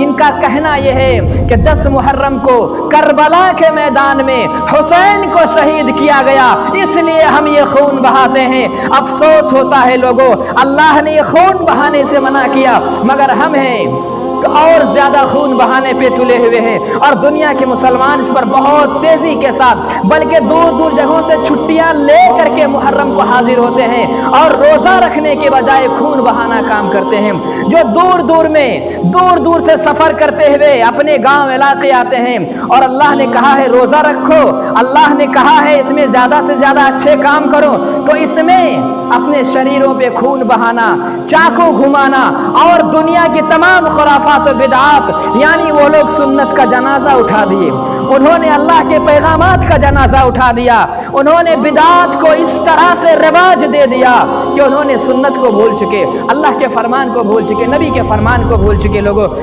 ان کا کہنا یہ ہے کہ 10 محرم کو کربلا کے میدان میں حسین کو شہید کیا گیا، اس لیے ہم یہ خون بہاتے ہیں۔ افسوس ہوتا ہے لوگوں، اللہ نے یہ خون بہانے سے منع کیا، مگر ہم ہیں اور زیادہ خون بہانے پہ تلے ہوئے ہیں، اور دنیا کے مسلمان اس پر بہت تیزی کے ساتھ بلکہ دور دور جگہوں سے چھٹیاں لے کر کے محرم کو حاضر ہوتے ہیں اور روزہ رکھنے کے بجائے خون بہانا کام کرتے ہیں۔ جو دور دور سے سفر کرتے ہوئے اپنے گاؤں علاقے آتے ہیں، اور اللہ نے کہا ہے روزہ رکھو، اللہ نے کہا ہے اس میں زیادہ سے زیادہ اچھے کام کرو، تو اس میں اپنے شریروں پہ خون بہانا، چاقو گھمانا اور دنیا کی تمام خرافات و بدعات، یعنی وہ لوگ سنت کا جنازہ اٹھا دیے، انہوں نے اللہ کے پیغامات کا جنازہ اٹھا دیا، انہوں نے بدعات کو اس طرح سے رواج دے دیا کہ انہوں نے سنت کو بھول چکے، اللہ کے فرمان کو بھول چکے، نبی کے فرمان کو بھول چکے۔ لوگوں